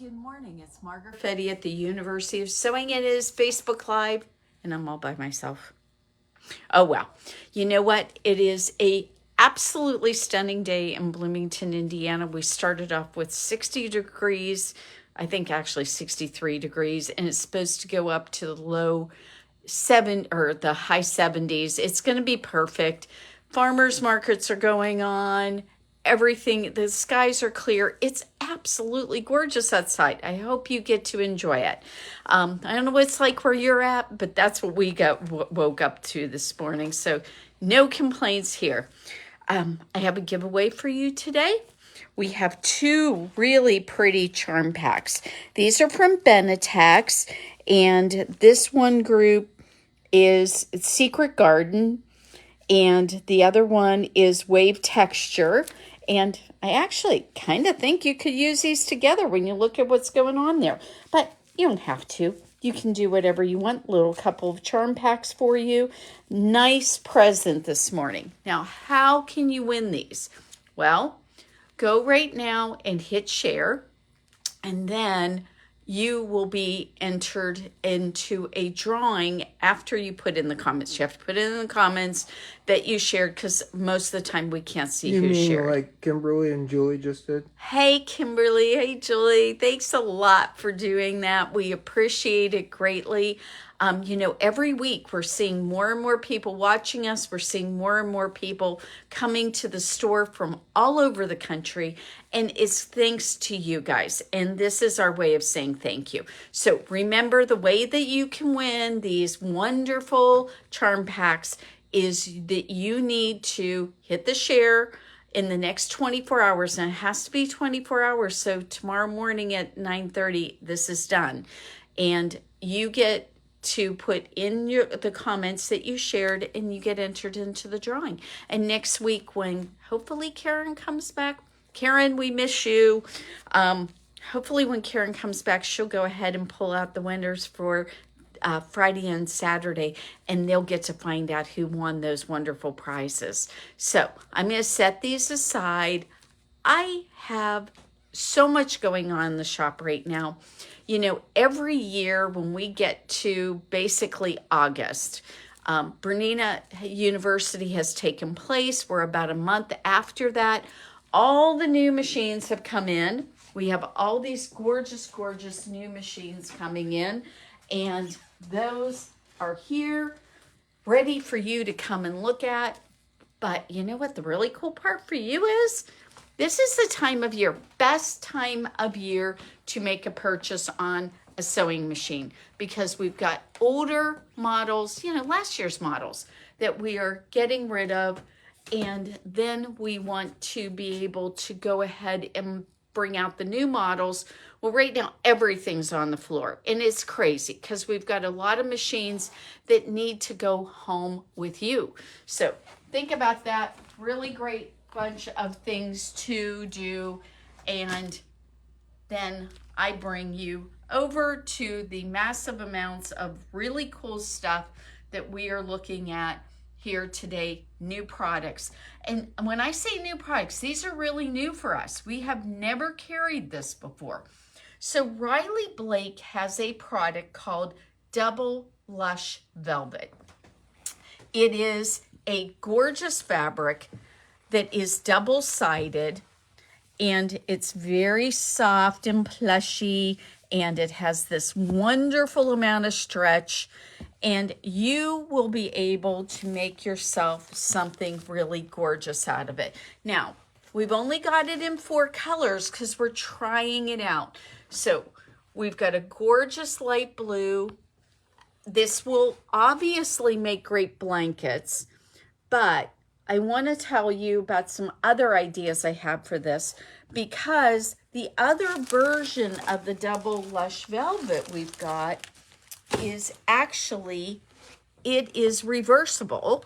Good morning. It's Margaret Fetty at the University of Sewing. It is Facebook Live, and I'm all by myself. Oh, wow. You know what? It is a absolutely stunning day in Bloomington, Indiana. We started off with 60 degrees, I think actually 63 degrees, and it's supposed to go up to the the high 70s. It's going to be perfect. Farmers markets are going on. Everything, the skies are clear. It's absolutely gorgeous outside. I hope you get to enjoy it. I don't know what it's like where you're at, but that's what we woke up to this morning. So no complaints here. I have a giveaway for you today. We have two really pretty charm packs. These are from Benetech, and this one group is Secret Garden, and the other one is Wave Texture. And I actually kind of think you could use these together when you look at what's going on there. But you don't have to. You can do whatever you want. Little couple of charm packs for you. Nice present this morning. Now, how can you win these? Well, go right now and hit share. And then you will be entered into a drawing after you put in the comments. You have to put in the comments that you shared, because most of the time we can't see who shared. You mean like Kimberly and Julie just did? Hey, Kimberly. Hey, Julie. Thanks a lot for doing that. We appreciate it greatly. Every week we're seeing more and more people watching us. We're seeing more and more people coming to the store from all over the country. And it's thanks to you guys. And this is our way of saying thank you. So remember, the way that you can win these wonderful charm packs is that you need to hit the share in the next 24 hours. And it has to be 24 hours. So tomorrow morning at 9:30, this is done. And you get to put in the comments that you shared, and you get entered into the drawing. And next week, when hopefully Karen comes back, Karen, we miss you. Hopefully when Karen comes back, she'll go ahead and pull out the winners for Friday and Saturday, and they'll get to find out who won those wonderful prizes. So I'm going to set these aside. I have so much going on in the shop right now. Every year when we get to basically August, Bernina University has taken place. We're about a month after that. All the new machines have come in. We have all these gorgeous, gorgeous new machines coming in, and those are here ready for you to come and look at. But you know what the really cool part for you is? This is the time of year, best time of year to make a purchase on a sewing machine, because we've got older models, last year's models that we are getting rid of. And then we want to be able to go ahead and bring out the new models. Well, right now, everything's on the floor, and it's crazy because we've got a lot of machines that need to go home with you. So think about that. Really great bunch of things to do. And then I bring you over to the massive amounts of really cool stuff that we are looking at here today, new products. And when I say new products, these are really new for us. We have never carried this before. So Riley Blake has a product called Double Lush Velvet. It is a gorgeous fabric that is double-sided, and it's very soft and plushy, and it has this wonderful amount of stretch, and you will be able to make yourself something really gorgeous out of it. Now, we've only got it in 4 colors because we're trying it out. So we've got a gorgeous light blue. This will obviously make great blankets, but I want to tell you about some other ideas I have for this, because the other version of the Double Lush Velvet we've got is actually, it is reversible,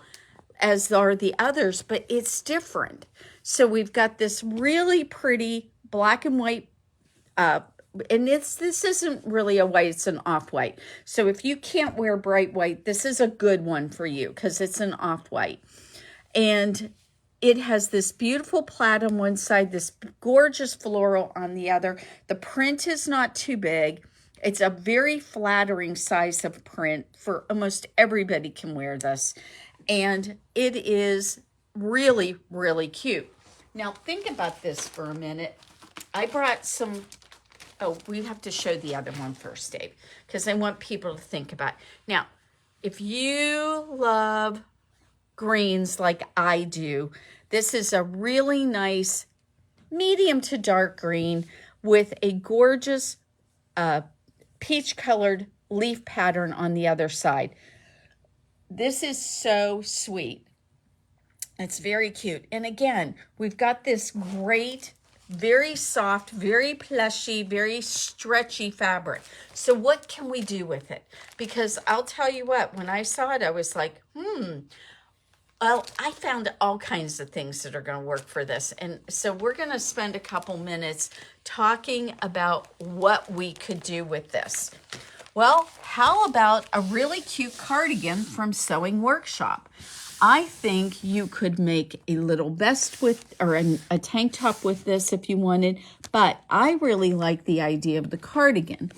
as are the others, but it's different. So we've got this really pretty black and white, and this isn't really a white, it's an off-white. So if you can't wear bright white, this is a good one for you because it's an off-white. And it has this beautiful plaid on one side, this gorgeous floral on the other. The print is not too big. It's a very flattering size of print for almost everybody can wear this. And it is really, really cute. Now think about this for a minute. I brought some, oh, we have to show the other one first, Dave, because I want people to think about it. Now, if you love greens like I do, this is a really nice medium to dark green with a gorgeous peach colored leaf pattern on the other side. This is so sweet. It's very cute. And again, we've got this great, very soft, very plushy, very stretchy fabric. So what can we do with it? Because I'll tell you what, when I saw it, I was like, well, I found all kinds of things that are going to work for this. And so we're going to spend a couple minutes talking about what we could do with this. Well, how about a really cute cardigan from Sewing Workshop? I think you could make a little vest with, or a tank top with this if you wanted, but I really like the idea of the cardigan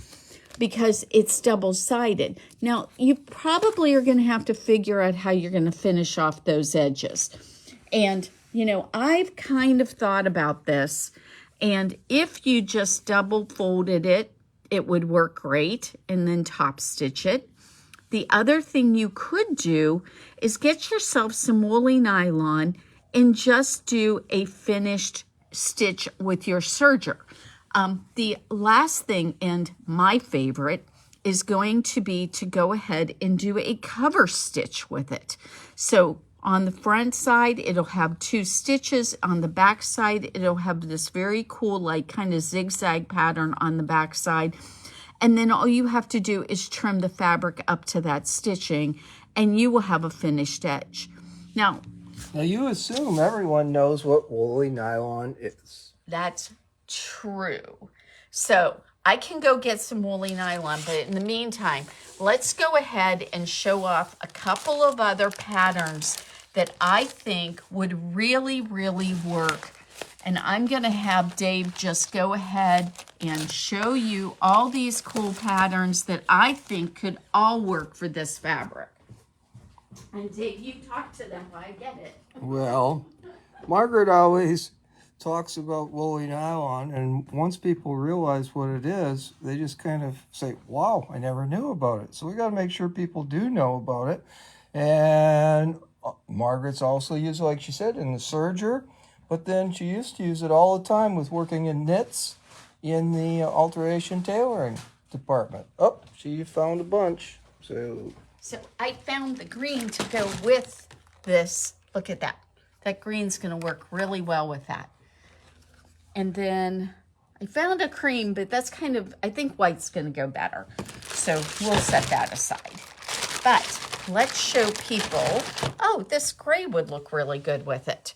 because it's double-sided. Now, you probably are going to have to figure out how you're going to finish off those edges. And, you know, I've kind of thought about this, and if you just double folded it, it would work great, and then top stitch it. The other thing you could do is get yourself some woolly nylon and just do a finished stitch with your serger. The last thing, and my favorite, is going to be to go ahead and do a cover stitch with it. So on the front side, it'll have 2 stitches. On the back side, it'll have this very cool, like kind of zigzag pattern on the back side. And then all you have to do is trim the fabric up to that stitching, and you will have a finished edge. Now you assume everyone knows what woolly nylon is. that's true. So I can go get some woolly nylon, but in the meantime, let's go ahead and show off a couple of other patterns that I think would really, really work. And I'm going to have Dave just go ahead and show you all these cool patterns that I think could all work for this fabric. And Dave, you talk to them while I get it. Well, Margaret always talks about woolly nylon, and once people realize what it is, they just kind of say, wow, I never knew about it. So we got to make sure people do know about it. And Margaret's also used, like she said, in the serger, but then she used to use it all the time with working in knits in the alteration tailoring department. Oh, she found a bunch. So I found the green to go with this. Look at that. That green's going to work really well with that. And then I found a cream, but that's kind of, I think white's going to go better. So we'll set that aside. But let's show people, oh, this gray would look really good with it.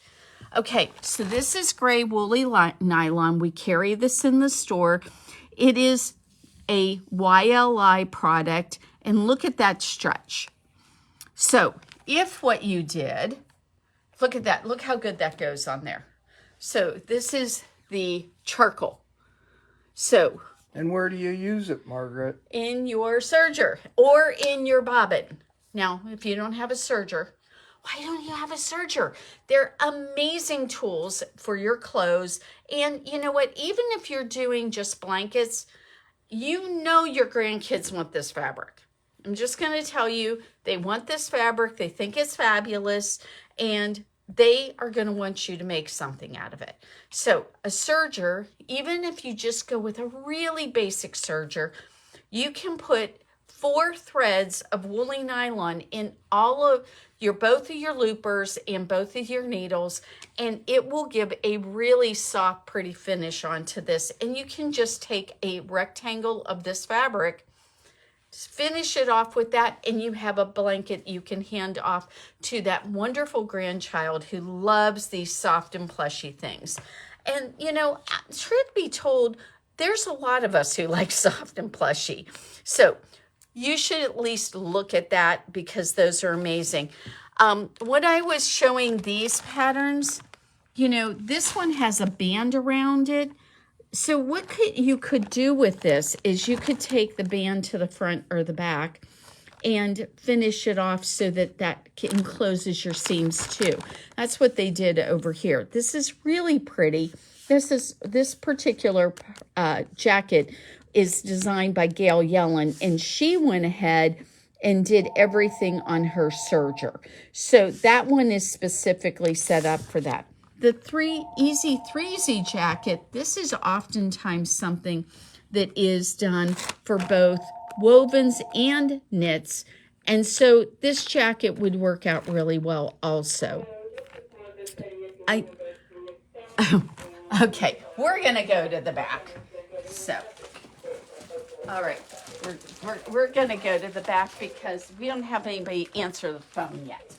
Okay, so this is gray woolly nylon. We carry this in the store. It is a YLI product, and look at that stretch. So if what you did, look at that. Look how good that goes on there. So this is the charcoal. So, and where do you use it, Margaret? in your serger or in your bobbin. Now, if you don't have a serger, why don't you have a serger? They're amazing tools for your clothes. And you know what? Even if you're doing just blankets, you know your grandkids want this fabric. I'm just going to tell you, they want this fabric. They think it's fabulous. And they are going to want you to make something out of it. So a serger, even if you just go with a really basic serger, you can put 4 threads of woolly nylon in all of both of your loopers and both of your needles, and it will give a really soft, pretty finish onto this. And you can just take a rectangle of this fabric, finish it off with that, and you have a blanket you can hand off to that wonderful grandchild who loves these soft and plushy things. And, you know, truth be told, there's a lot of us who like soft and plushy. So you should at least look at that because those are amazing. What I was showing these patterns, you know, this one has a band around it. So what you could do with this is you could take the band to the front or the back and finish it off so that that encloses your seams too. That's what they did over here. This is really pretty. This particular jacket is designed by Gail Yellen, and she went ahead and did everything on her serger. So that one is specifically set up for that. The Easy 3Z jacket, this is oftentimes something that is done for both wovens and knits. And so this jacket would work out really well also. Okay, we're going to go to the back. So, all right, we're going to go to the back because we don't have anybody answer the phone yet.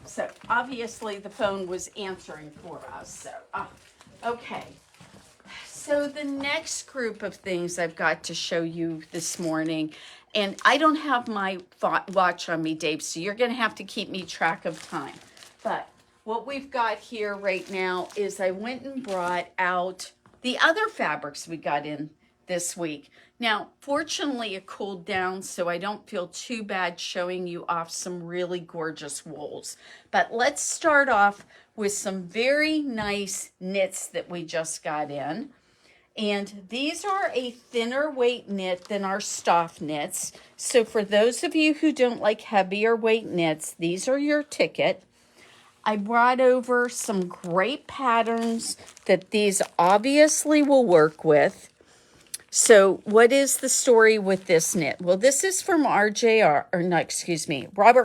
So obviously the phone was answering for us. So, okay. So the next group of things I've got to show you this morning, and I don't have my watch on me, Dave, so you're going to have to keep me track of time. But what we've got here right now is I went and brought out the other fabrics we got in this week. Now, fortunately, it cooled down, so I don't feel too bad showing you off some really gorgeous wools. But let's start off with some very nice knits that we just got in. And these are a thinner weight knit than our Stoff knits. So for those of you who don't like heavier weight knits, these are your ticket. I brought over some great patterns that these obviously will work with. So what is the story with this knit? Well, this is from Robert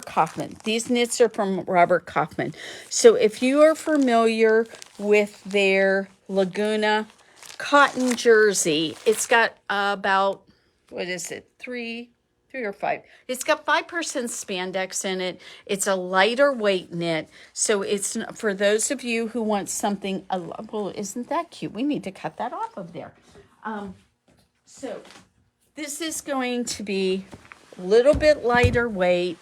Kaufman. These knits are from Robert Kaufman. So if you are familiar with their Laguna cotton jersey, it's got about, what is it, three or five. It's got 5% spandex in it. It's a lighter weight knit. So it's for those of you who want something, well, isn't that cute? We need to cut that off of there. So this is going to be a little bit lighter weight.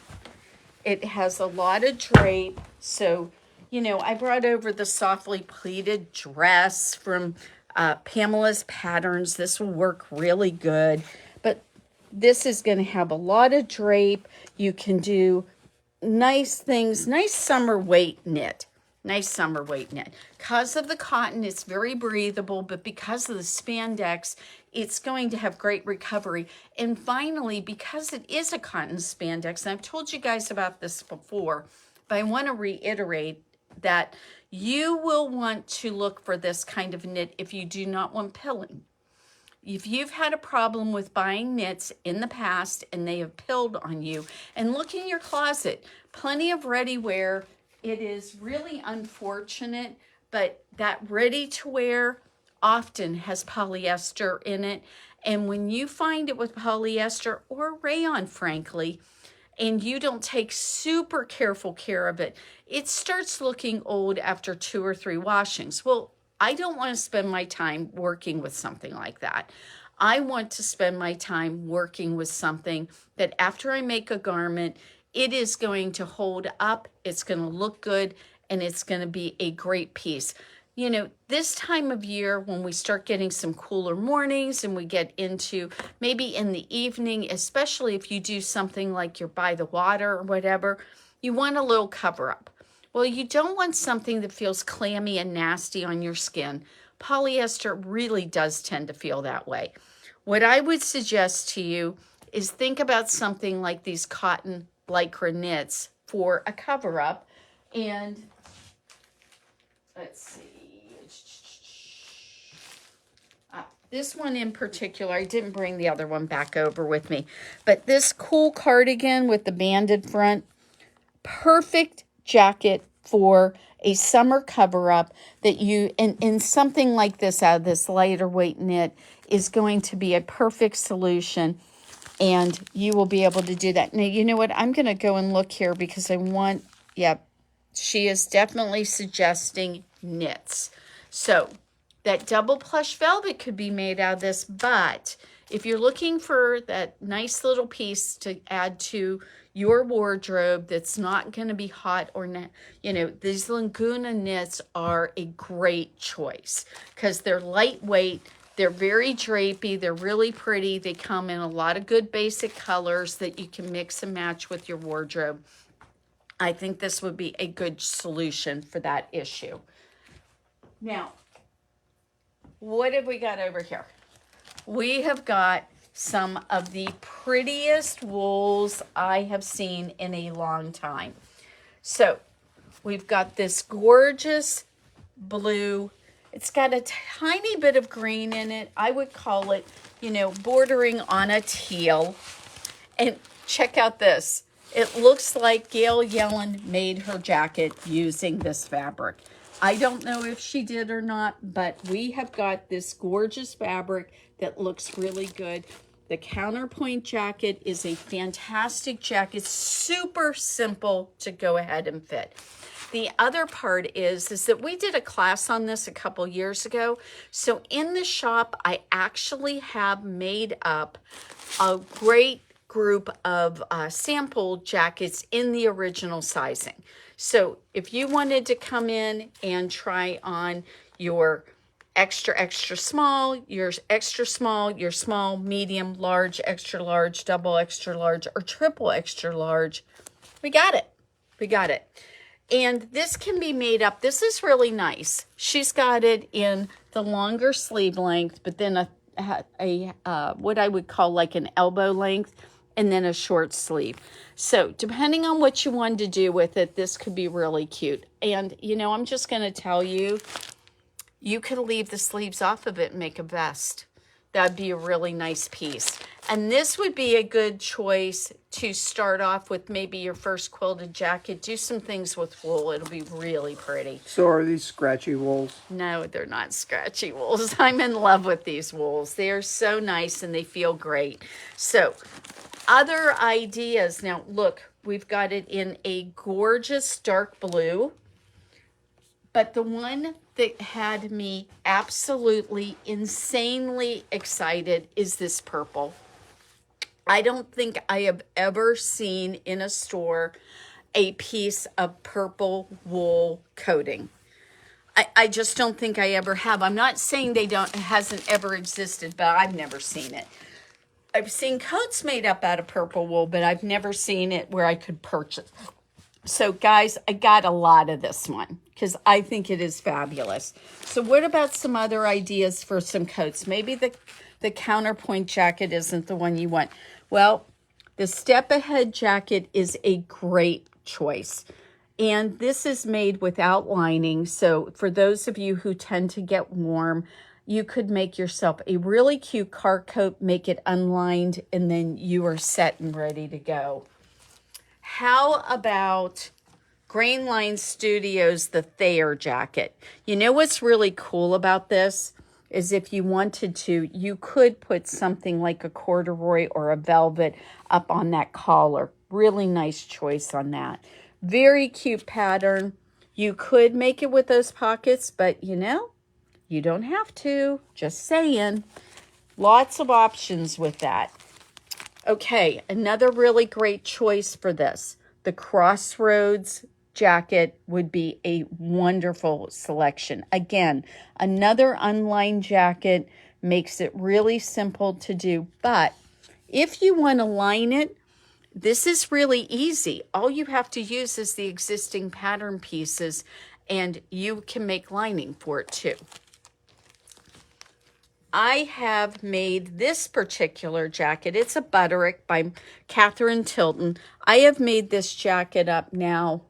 It has a lot of drape. So, you know, I brought over the softly pleated dress from Pamela's Patterns. This will work really good. But this is going to have a lot of drape. You can do nice things, nice summer weight knit. Nice summer weight knit. Because of the cotton, it's very breathable, but because of the spandex, it's going to have great recovery. And finally, because it is a cotton spandex, and I've told you guys about this before, but I want to reiterate that you will want to look for this kind of knit if you do not want pilling. If you've had a problem with buying knits in the past and they have pilled on you, and look in your closet, plenty of ready wear. It is really unfortunate, but that ready to wear often has polyester in it. And when you find it with polyester or rayon, frankly, and you don't take super careful care of it, it starts looking old after 2 or 3 washings. Well, I don't want to spend my time working with something like that. I want to spend my time working with something that after I make a garment, it is going to hold up, it's going to look good, and it's going to be a great piece. You know, this time of year when we start getting some cooler mornings and we get into maybe in the evening, especially if you do something like you're by the water or whatever, you want a little cover up. Well, you don't want something that feels clammy and nasty on your skin. Polyester really does tend to feel that way. What I would suggest to you is think about something like these cotton lycra knits for a cover up. And let's see. This one in particular, I didn't bring the other one back over with me, but this cool cardigan with the banded front, perfect jacket for a summer cover up that you, and something like this out of this lighter weight knit is going to be a perfect solution. And you will be able to do that. Now, you know what? I'm going to go and look here because I want, she is definitely suggesting knits. So that double plush velvet could be made out of this, but if you're looking for that nice little piece to add to your wardrobe that's not going to be hot or not, you know, these Laguna knits are a great choice because they're lightweight, they're very drapey, they're really pretty, they come in a lot of good basic colors that you can mix and match with your wardrobe. I think this would be a good solution for that issue. Now, what have we got over here? We have got some of the prettiest wools I have seen in a long time. So we've got this gorgeous blue. It's got a tiny bit of green in it. I would call it, you know, bordering on a teal. And check out this. It looks like Gail Yellen made her jacket using this fabric. I don't know if she did or not, but we have got this gorgeous fabric that looks really good. The counterpoint jacket is a fantastic jacket, super simple to go ahead and fit. The other part is that we did a class on this a couple years ago. So in the shop, I actually have made up a great group of sample jackets in the original sizing. So if you wanted to come in and try on your extra small, your extra small, your small, medium, large, extra large, double extra large, or triple extra large, we got it. We got it. And this can be made up. This is really nice. She's got it in the longer sleeve length, but then a what I would call like an elbow length, and then a short sleeve. So depending on what you wanted to do with it, this could be really cute. And, you know, I'm just going to tell you, you could leave the sleeves off of it and make a vest. That'd be a really nice piece. And this would be a good choice to start off with maybe your first quilted jacket. Do some things with wool. It'll be really pretty. So are these scratchy wools? No, they're not scratchy wools. I'm in love with these wools. They are so nice and they feel great. So other ideas. Now, look, we've got it in a gorgeous dark blue. But the one that had me absolutely insanely excited is this purple. I don't think I have ever seen in a store a piece of purple wool coating. I just don't think I ever have. I'm not saying it hasn't ever existed, but I've never seen it. I've seen coats made up out of purple wool, but I've never seen it where I could purchase. So guys, I got a lot of this one because I think it is fabulous. So what about some other ideas for some coats? Maybe the counterpoint jacket isn't the one you want. Well, the step ahead jacket is a great choice. And this is made without lining. So for those of you who tend to get warm, you could make yourself a really cute car coat, make it unlined, and then you are set and ready to go. How about Grain Line Studios, the Thayer jacket? You know what's really cool about this is if you wanted to, you could put something like a corduroy or a velvet up on that collar. Really nice choice on that. Very cute pattern. You could make it with those pockets, but you know, you don't have to. Just saying. Lots of options with that. Okay, another really great choice for this. The Crossroads jacket would be a wonderful selection. Again, another unlined jacket makes it really simple to do. But if you want to line it, this is really easy. All you have to use is the existing pattern pieces, and you can make lining for it too. I have made this particular jacket. It's a Butterick by Catherine Tilton. I have made this jacket up now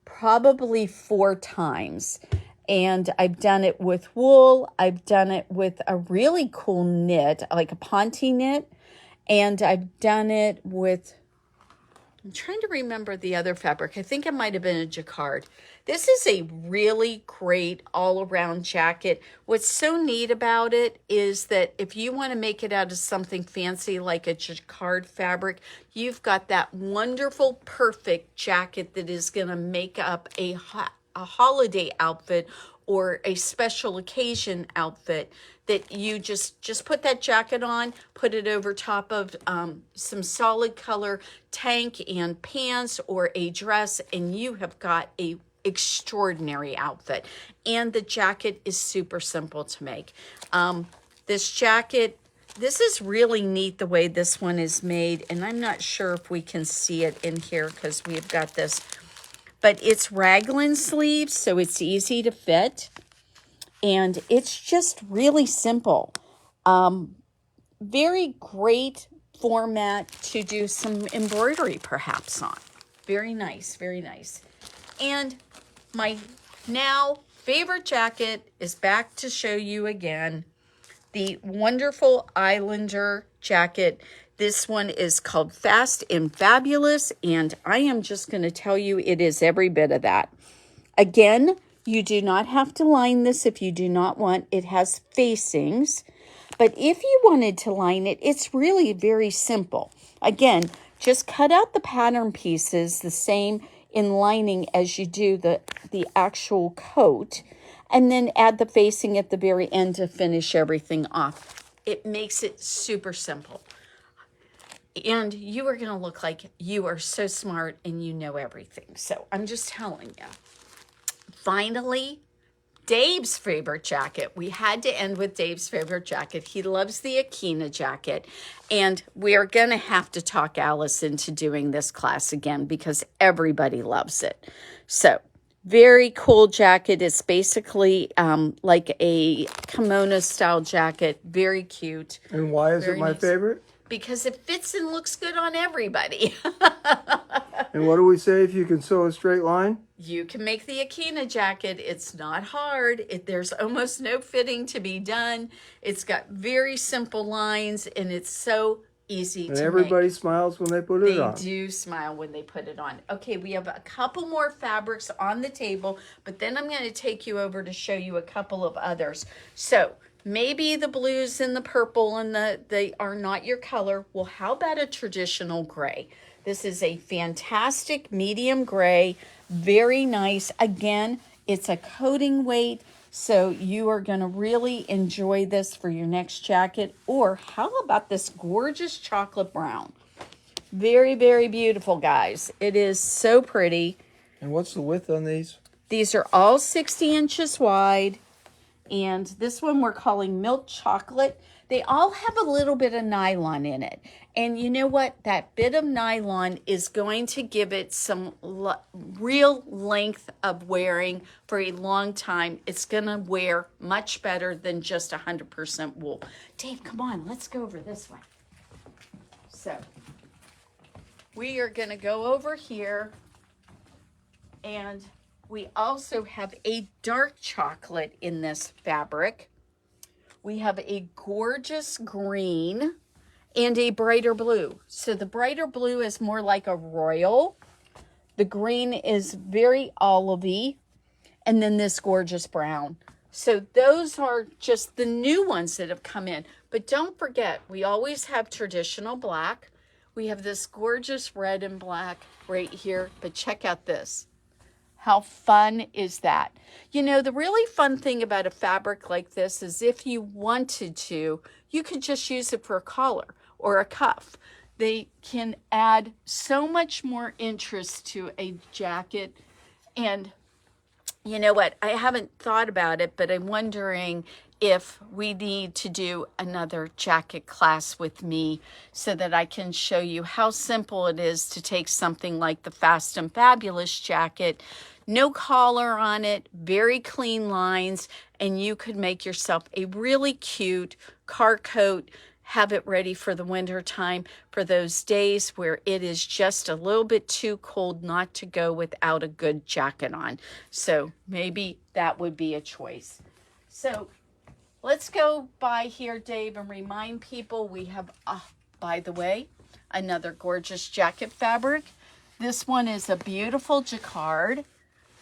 probably 4 times. And I've done it with wool. I've done it with a really cool knit, like a Ponte knit. And I've done it with, I'm trying to remember the other fabric. I think it might have been a jacquard. This is a really great all-around jacket. What's so neat about it is that if you want to make it out of something fancy like a jacquard fabric, you've got that wonderful, perfect jacket that is going to make up a holiday outfit or a special occasion outfit that you just put that jacket on, put it over top of some solid color tank and pants or a dress, and you have got a extraordinary outfit. And the jacket is super simple to make. This jacket, this is really neat the way this one is made, and I'm not sure if we can see it in here because we've got this, but it's raglan sleeves, so it's easy to fit, and it's just really simple. Very great format to do some embroidery perhaps on. Very nice, very nice. And my now favorite jacket is back to show you again. The wonderful Islander jacket. This one is called Fast and Fabulous, and I am just going to tell you it is every bit of that. Again, you do not have to line this if you do not want. It has facings, but if you wanted to line it, it's really very simple. Again, just cut out the pattern pieces the same in lining as you do the actual coat, and then add the facing at the very end to finish everything off. It makes it super simple. And you are going to look like you are so smart and you know everything. So I'm just telling you. Finally, Dave's favorite jacket. We had to end with Dave's favorite jacket. He loves the Akina jacket. And we are going to have to talk Alice into doing this class again because everybody loves it. So, very cool jacket. It's basically like a kimono style jacket. Very cute. And why is it my favorite? Because it fits and looks good on everybody. And what do we say if you can sew a straight line? You can make the Akina jacket. It's not hard. There's almost no fitting to be done. It's got very simple lines, and it's so easy to make. And everybody smiles when they put it on. They do smile when they put it on. Okay, we have a couple more fabrics on the table, but then I'm going to take you over to show you a couple of others. So maybe the blues and the purple and they are not your color. Well, how about a traditional gray? This is a fantastic medium gray, very nice. Again, it's a coating weight, so you are going to really enjoy this for your next jacket. Or how about this gorgeous chocolate brown? Very, very beautiful, guys. It is so pretty. And what's the width on these? These are all 60 inches wide. And this one we're calling milk chocolate. They all have a little bit of nylon in it. And you know what? That bit of nylon is going to give it some real length of wearing for a long time. It's going to wear much better than just 100% wool. Dave, come on. Let's go over this way. So we are going to go over here, and we also have a dark chocolate in this fabric. We have a gorgeous green and a brighter blue. So the brighter blue is more like a royal. The green is very olivey. And then this gorgeous brown. So those are just the new ones that have come in. But don't forget, we always have traditional black. We have this gorgeous red and black right here. But check out this. How fun is that? You know, the really fun thing about a fabric like this is if you wanted to, you could just use it for a collar or a cuff. They can add so much more interest to a jacket. And you know what? I haven't thought about it, but I'm wondering if we need to do another jacket class with me so that I can show you how simple it is to take something like the Fast and Fabulous jacket, no collar on it, very clean lines, and you could make yourself a really cute car coat, have it ready for the winter time for those days where it is just a little bit too cold not to go without a good jacket on. So maybe that would be a choice. So let's go by here, Dave, and remind people we have, by the way, another gorgeous jacket fabric. This one is a beautiful jacquard.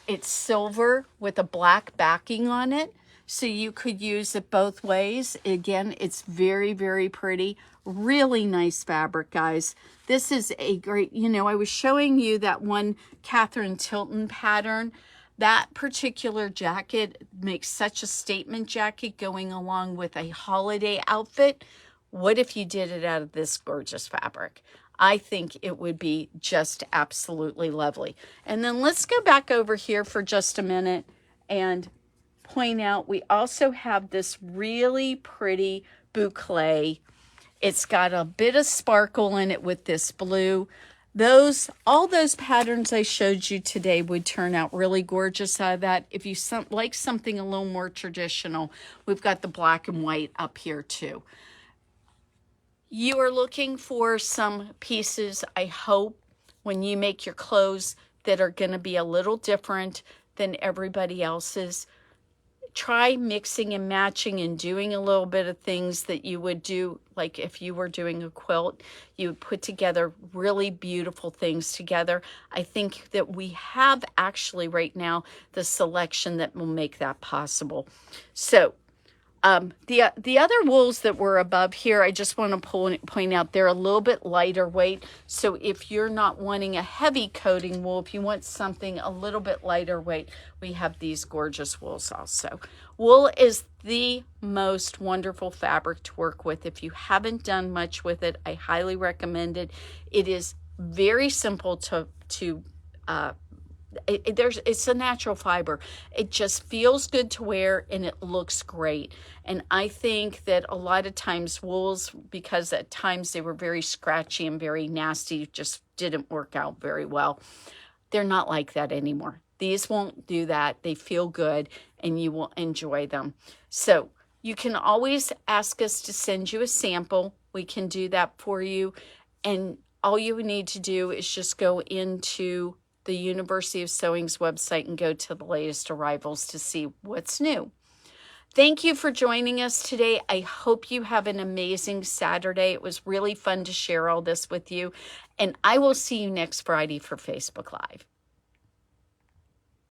It's silver with a black backing on it. So you could use it both ways. Again, it's very, very pretty. Really nice fabric, guys. This is a great, you know, I was showing you that one Catherine Tilton pattern That particular jacket makes such a statement jacket going along with a holiday outfit. What if you did it out of this gorgeous fabric? I think it would be just absolutely lovely. And then let's go back over here for just a minute and point out we also have this really pretty boucle. It's got a bit of sparkle in it with this blue. All those patterns I showed you today would turn out really gorgeous out of that. If you like something a little more traditional, we've got the black and white up here too. You are looking for some pieces, I hope, when you make your clothes that are going to be a little different than everybody else's. Try mixing and matching and doing a little bit of things that you would do, like if you were doing a quilt, you would put together really beautiful things together. I think that we have actually right now the selection that will make that possible. So the other wools that were above here, I just want to point out they're a little bit lighter weight. So if you're not wanting a heavy coating wool, if you want something a little bit lighter weight, we have these gorgeous wools also. Wool is the most wonderful fabric to work with. If you haven't done much with it, I highly recommend it. It is very simple it's a natural fiber. It just feels good to wear and it looks great. And I think that a lot of times wools, because at times they were very scratchy and very nasty, just didn't work out very well. They're not like that anymore. These won't do that. They feel good and you will enjoy them. So you can always ask us to send you a sample. We can do that for you. And all you need to do is just go into the University of Sewing's website and go to the latest arrivals to see what's new. Thank you for joining us today. I hope you have an amazing Saturday. It was really fun to share all this with you. And I will see you next Friday for Facebook Live.